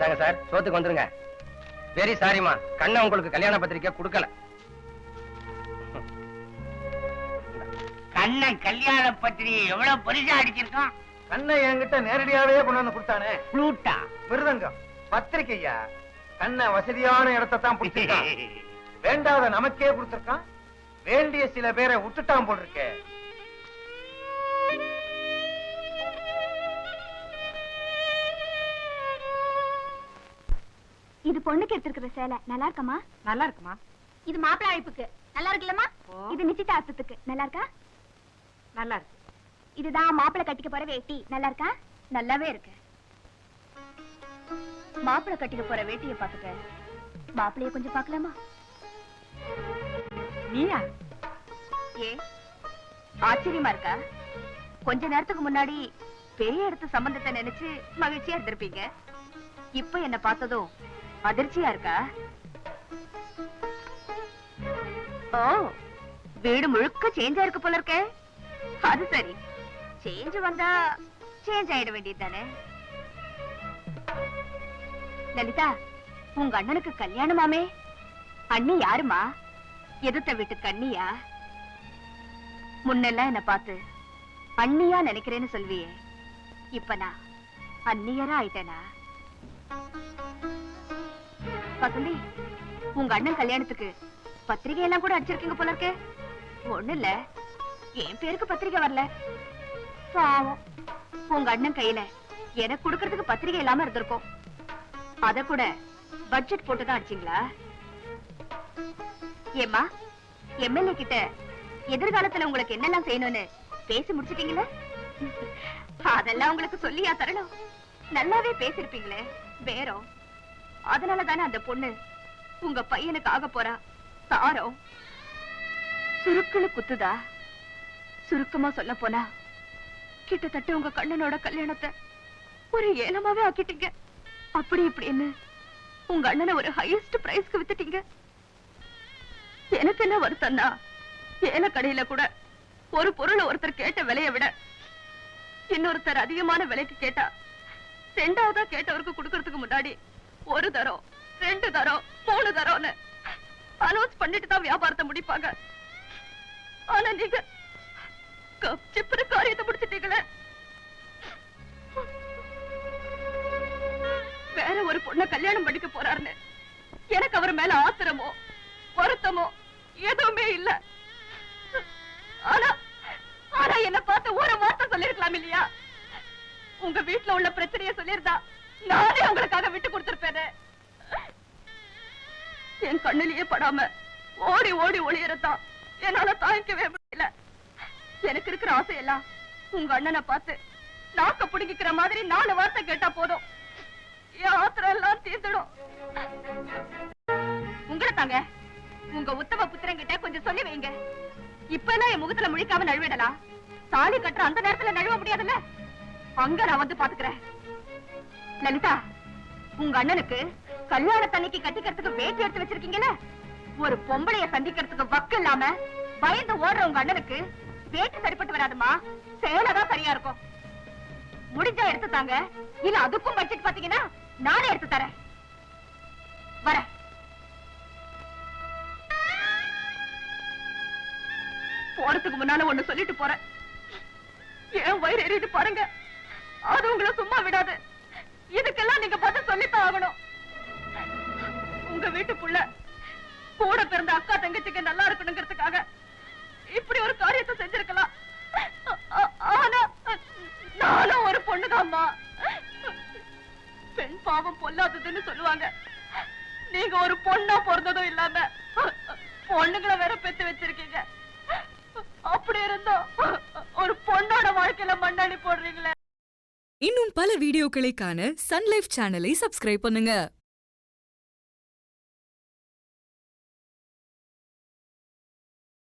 இந்தாங்க சார், சோத்துக்கு வந்துருங்க. வெரி சாரிமா, கண்ணை உங்களுக்கு கல்யாண பத்திரிக்கை கொடுக்கல. கண்ணன் கல்யாண பத்திரிகை எவ்வளவு பரிசா அடிச்சிருக்கான். கண்ணை என்கிட்ட நேரடியாவே கொண்டு வந்து கொடுத்தானே. புளூட்டா மிருதங்கம் பத்திரிக்கையா? கண்ணை வசதியான இடத்தை தான் பிடிச்சிருக்கான். வேண்டாத நமக்கே கொடுத்திருக்கான். வேண்டிய சில பேரை விட்டுட்டான் போல் இருக்கே. இது பொண்ணுக்கு எடுத்திருக்கிற சேலை நல்லா இருக்கமா? நல்லா இருக்குமா? இது மாப்பிள்ளை அழைப்புக்கு நல்லா இருக்குல்லம்மா? இது நிச்சயதார்த்தத்துக்கு நல்லா இருக்கா? நல்லா இருக்கு. இதுதான் மாப்பிள்ளை கட்டிக்க போற வேட்டி நல்லா இருக்கா? நல்லாவே இருக்கு. மாப்பிள்ளை கட்டிக்க போற வேட்டியை பாத்துக்க. மாப்பிள்ளைய கொஞ்சம் பாக்கலாமா? நீயா? ஏ ஆச்சரியமா இருக்கா? கொஞ்ச நேரத்துக்கு முன்னாடி பெரிய இடத்து சம்பந்தத்தை நினைச்சு மகிழ்ச்சியா இருந்திருப்பீங்க. இப்ப என்ன பார்த்ததும் அதிர்ச்சியா இருக்கா? ஓ, வீடு முழுக்க சேஞ்சா இருக்கு போல இருக்க. அது சரி, சேஞ்ச் வந்தா சேஞ்ச் ஆயிட வேண்டியது தானே. லலிதா, உங்க அண்ணனுக்கு கல்யாணமாமே? அண்ணி யாருமா? எதிர்த்த வீட்டுக்கு அண்ணியா? முன்னெல்லாம் என்ன பார்த்து அண்ணியா நினைக்கிறேன்னு சொல்வியே, இப்ப நான் அந்நியரா ஆயிட்டேனா? வசந்தி, உங்க அண்ணன் கல்யாணத்துக்கு பத்திரிகை எல்லாம் கூட அடிச்சிருக்கீங்க போல இருக்கு. ஒண்ணு இல்ல, என் பேருக்கு பத்திரிகை வரல. பாவம், உங்க அண்ணன் கையில எனக்கு கொடுக்கறதுக்கு பத்திரிகை இல்லாம இருந்திருக்கும். அத கூட பட்ஜெட் போட்டுதான் அடிச்சீங்களா? ஏம்மா, எம்எல்ஏ கிட்ட எதிர்காலத்துல உங்களுக்கு என்னெல்லாம் செய்யணும்னு பேசி முடிச்சிட்டீங்களே? அதெல்லாம் உங்களுக்கு சொல்லியா தரணும்? நல்லாவே பேசிருப்பீங்களே வேறம். அதனாலதானே அந்த பொண்ணு உங்க பையனுக்கு ஆக போறா சாரம். சுருக்குன்னு குத்துதா? சுருக்கமா சொல்ல போனா கிட்டத்தட்ட உங்க கண்ணனோட கல்யாணத்தை ஒரு ஏலமாவே ஆக்கிட்டீங்க. அப்படி இப்படின்னு உங்க அண்ணனை ஒரு ஹையஸ்ட் பிரைஸ்க்கு வித்துட்டீங்க. எனக்கு என்ன வருத்தம்னா, ஏல கடையில கூட ஒரு பொருள் ஒருத்தர் கேட்ட விலையை விட இன்னொருத்தர் அதிகமான விலைக்கு கேட்டா ரெண்டாவதா கேட்டவருக்கு கொடுக்கறதுக்கு முன்னாடி ஒரு தரம், 2 தரம், 3 தரம்னு அனௌன்ஸ் பண்ணிட்டு தான் வியாபாரத்தை முடிப்பாங்க. ஆனா நீங்க கப்சிப்புற காரியத்தை முடிச்சிட்டீங்களே. வேற ஒரு பொண்ண கல்யாணம் பண்ணிக்க போறாருன்னு எனக்கு அவர் மேல ஆத்திரமோ வருத்தமோ எதுவுமே இல்ல. ஆனா ஆனா என்ன பார்த்து ஒரு வார்த்தை சொல்லிருக்கலாம் இல்லையா? உங்க வீட்டுல உள்ள பிரச்சனைய சொல்லிருந்தா நானே உங்களுக்காக விட்டு கொடுத்திருப்பேனே. என் கண்ணிலேயே படாம ஓடி ஓடி ஒளியறதான் என்னால தாங்கிக்கவே முடியல. எனக்கு இருக்கிற ஆசையெல்லாம் உங்க அண்ணனை பார்த்து நாக்க புடிங்கிக்கிற மாதிரி 4 வார்த்தை கேட்டா போதும், என் ஆத்திரம் எல்லாம் தீர்ந்துடும். உங்களை தாங்க உங்க உத்தம புத்திரங்கிட்ட கொஞ்சம் சொல்லி வைங்க. இப்ப எல்லாம் என் முகத்துல முழிக்காம நழுவிடலாம். தாலி கட்டுற அந்த நேரத்துல நழுவ முடியாதுல்ல. அங்க நான் வந்து பாத்துக்கிறேன். லலிதா, உங்க அண்ணனுக்கு கல்யாணத்தன்னைக்கு கட்டிக்கிறதுக்கு வேட்டி எடுத்து வச்சிருக்கீங்கல்ல, ஒரு பொம்பளைய சந்திக்கிறதுக்கு வக்கு இல்லாம பயந்து ஓடுற உங்க அண்ணனுக்கு வேட்டி சரிப்பட்டு வராதுமா, சேலைதான் சரியா இருக்கும். முடிஞ்சா எடுத்து தாங்க, இல்ல அதுக்கும் பட்ஜெட் பாத்தீங்கன்னா நானே எடுத்து தரேன். வர போறதுக்கு முன்னால ஒண்ணு சொல்லிட்டு போறேன். ஏன் வயிறு எறியுது பாருங்க, அது உங்களை சும்மா விடாது. இதுக்கெல்லாம் நீங்க பதில் சொல்லித்தான் ஆகணும். உங்க வீட்டுக்குள்ள கூட பிறந்த அக்கா தங்கச்சிக்கு நல்லா இருக்கணுங்கிறதுக்காக இப்படி ஒரு காரியத்தை செஞ்சிருக்கலாம். ஆனா நானும் ஒரு பொண்ணுதாம்மா. பெண் பாவம் பொல்லாததுன்னு சொல்லுவாங்க. நீங்க ஒரு பொண்ணா பிறந்ததும் இல்லாம பொண்ணுங்களை வேற பெத்து வச்சிருக்கீங்க. அப்படி இருந்தோம் ஒரு பொண்ணோட வாழ்க்கையில மண்ணாடி போடுறீங்களே. இன்னும் பல வீடியோக்களை காண சன் லைஃப் சேனலை சப்ஸ்கிரைப் பண்ணுங்க.